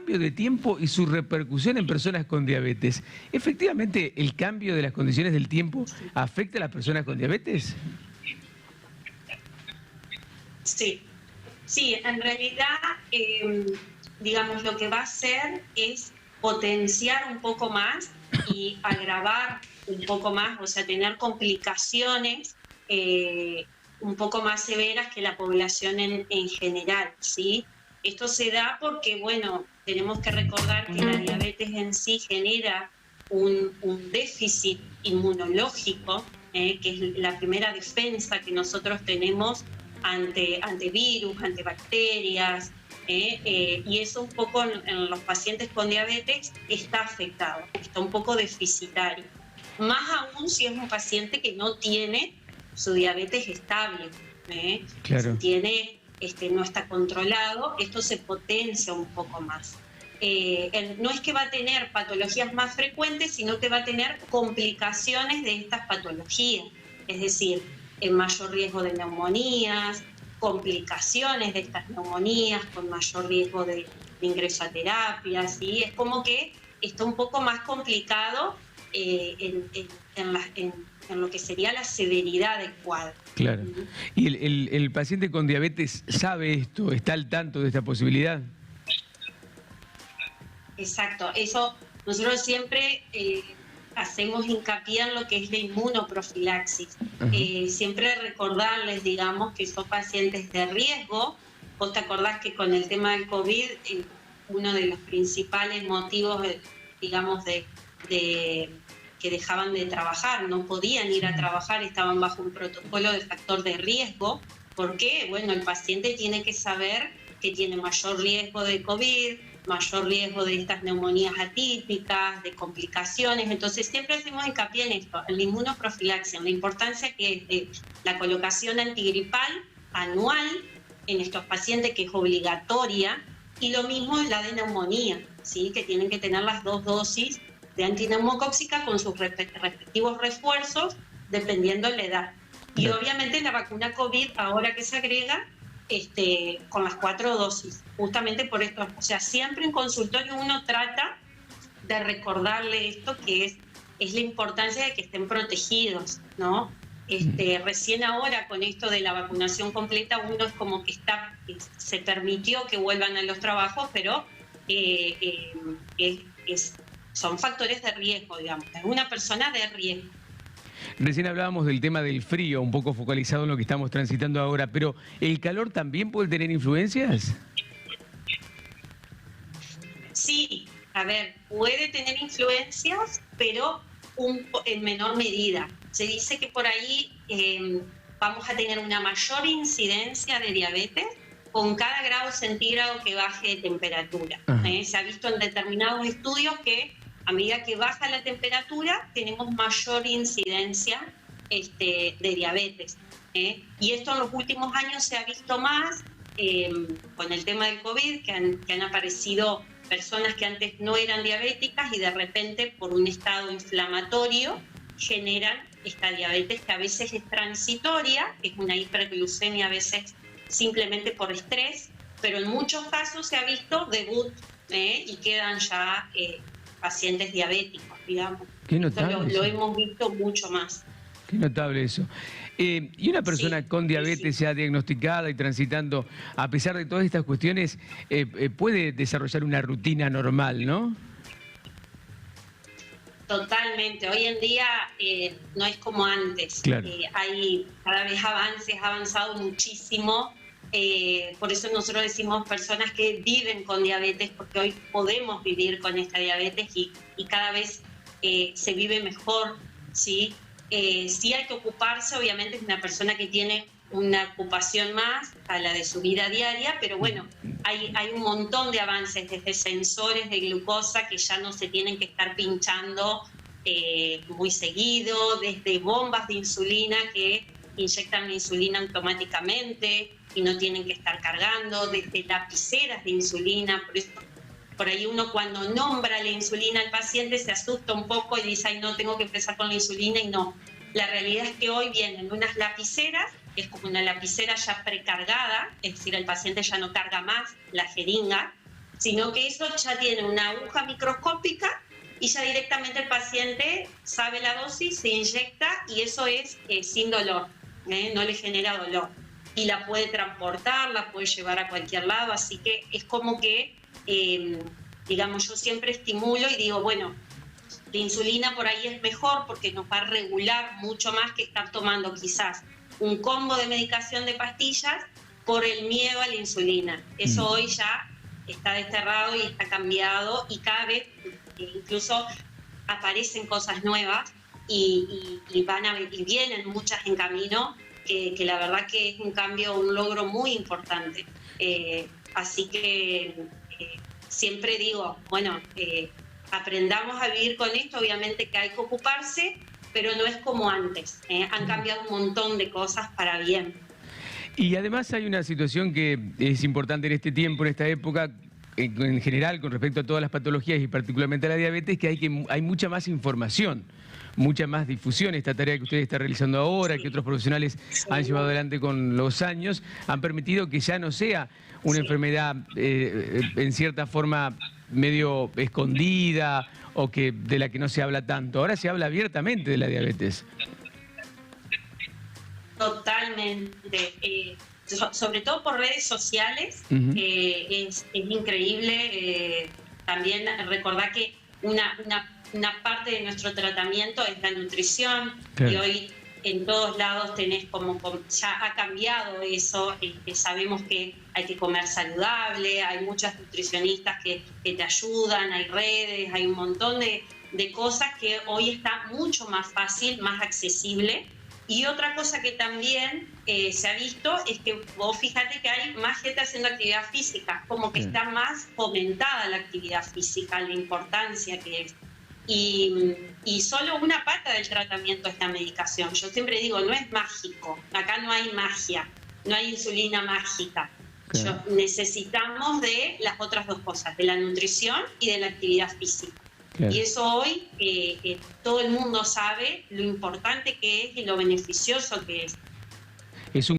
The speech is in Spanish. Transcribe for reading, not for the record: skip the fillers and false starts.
cambio de tiempo y su repercusión en personas con diabetes. ¿Efectivamente el cambio de las condiciones del tiempo afecta a las personas con diabetes? Sí, sí, en realidad, digamos, lo que va a hacer es potenciar un poco más y agravar un poco más, o sea, tener complicaciones un poco más severas que la población en general, ¿sí? Esto se da porque, bueno, tenemos que recordar que la diabetes en sí genera un déficit inmunológico, que es la primera defensa que nosotros tenemos ante virus, ante bacterias, y eso un poco en los pacientes con diabetes está afectado, está un poco deficitario. Más aún si es un paciente que no tiene su diabetes estable, Claro. si tiene, no está controlado, esto se potencia un poco más. No es que va a tener patologías más frecuentes, sino que va a tener complicaciones de estas patologías, es decir, mayor riesgo de neumonías, complicaciones de estas neumonías, con mayor riesgo de ingreso a terapia, ¿sí? Es como que está un poco más complicado en lo que sería la severidad del cuadro. Claro. ¿Y el paciente con diabetes sabe esto, está al tanto de esta posibilidad? Exacto, eso nosotros siempre hacemos hincapié en lo que es la inmunoprofilaxis. Siempre recordarles, digamos, que son pacientes de riesgo. Vos te acordás que con el tema del COVID, uno de los principales motivos, digamos, de que dejaban de trabajar, no podían ir a trabajar, estaban bajo un protocolo de factor de riesgo. ¿Por qué? Bueno, el paciente tiene que saber que tiene mayor riesgo de COVID, mayor riesgo de estas neumonías atípicas, de complicaciones. Entonces siempre hacemos hincapié en esto, en la inmunoprofilaxia, en la importancia que es la colocación antigripal anual en estos pacientes, que es obligatoria, y lo mismo es la de neumonía, ¿sí? Que tienen que tener las 2 dosis de antineumocóxica con sus respectivos refuerzos, dependiendo de la edad. Y obviamente la vacuna COVID, ahora que se agrega, con las 4 dosis, justamente por esto. O sea, siempre en consultorio uno trata de recordarle esto, que es la importancia de que estén protegidos, ¿no? Recién ahora, con esto de la vacunación completa, uno es como que se permitió que vuelvan a los trabajos, pero son factores de riesgo, digamos, es una persona de riesgo. Recién hablábamos del tema del frío, un poco focalizado en lo que estamos transitando ahora, pero ¿el calor también puede tener influencias? Sí, a ver, puede tener influencias, pero en menor medida. Se dice que por ahí vamos a tener una mayor incidencia de diabetes con cada grado centígrado que baje de temperatura. Se ha visto en determinados estudios que a medida que baja la temperatura tenemos mayor incidencia de diabetes. Y esto en los últimos años se ha visto más con el tema del COVID, que han aparecido personas que antes no eran diabéticas y de repente por un estado inflamatorio generan esta diabetes, que a veces es transitoria, que es una hiperglucemia a veces simplemente por estrés, pero en muchos casos se ha visto debut y quedan ya pacientes diabéticos, digamos. Qué notable. Lo hemos visto mucho más. Qué notable eso. Y una persona con diabetes ya diagnosticada y transitando, a pesar de todas estas cuestiones, puede desarrollar una rutina normal, ¿no? Totalmente. Hoy en día no es como antes. Claro. Hay cada vez avances, ha avanzado muchísimo. Por eso nosotros decimos personas que viven con diabetes, porque hoy podemos vivir con esta diabetes y cada vez se vive mejor, ¿sí? Sí hay que ocuparse, obviamente es una persona que tiene una ocupación más a la de su vida diaria, pero bueno, hay un montón de avances, desde sensores de glucosa que ya no se tienen que estar pinchando muy seguido, desde bombas de insulina que inyectan la insulina automáticamente y no tienen que estar cargando, desde lapiceras de insulina. Por eso, por ahí uno cuando nombra la insulina al paciente se asusta un poco y dice, ay, no, tengo que empezar con la insulina, y no. La realidad es que hoy vienen unas lapiceras, que es como una lapicera ya precargada, es decir, el paciente ya no carga más la jeringa, sino que eso ya tiene una aguja microscópica y ya directamente el paciente sabe la dosis, se inyecta y eso es sin dolor, no le genera dolor. Y la puede transportar, la puede llevar a cualquier lado, así que es como que, digamos, yo siempre estimulo y digo, bueno, la insulina por ahí es mejor porque nos va a regular mucho más que estar tomando quizás un combo de medicación de pastillas por el miedo a la insulina. Eso hoy ya está desterrado y está cambiado y cada vez incluso aparecen cosas nuevas y vienen muchas en camino, que la verdad que es un cambio, un logro muy importante. Así que siempre digo, bueno, aprendamos a vivir con esto, obviamente que hay que ocuparse, pero no es como antes. Han cambiado un montón de cosas para bien. Y además hay una situación que es importante en este tiempo, en esta época, en general, con respecto a todas las patologías y particularmente a la diabetes, que hay mucha más información, mucha más difusión. Esta tarea que usted está realizando ahora, que otros profesionales han llevado adelante con los años, han permitido que ya no sea una enfermedad en cierta forma medio escondida o que de la que no se habla tanto. Ahora se habla abiertamente de la diabetes. Totalmente. Sobre todo por redes sociales, es increíble. También recordar que una parte de nuestro tratamiento es la nutrición, claro. Y hoy en todos lados tenés ya ha cambiado eso, sabemos que hay que comer saludable, hay muchas nutricionistas que te ayudan, hay redes, hay un montón de cosas que hoy está mucho más fácil, más accesible. Y otra cosa que también se ha visto es que vos fíjate que hay más gente haciendo actividad física, como que está más fomentada la actividad física, la importancia que es. Y solo una pata del tratamiento es la medicación. Yo siempre digo, no es mágico, acá no hay magia, no hay insulina mágica. Necesitamos de las otras dos cosas, de la nutrición y de la actividad física. Claro. Y eso hoy todo el mundo sabe lo importante que es y lo beneficioso que es. Es un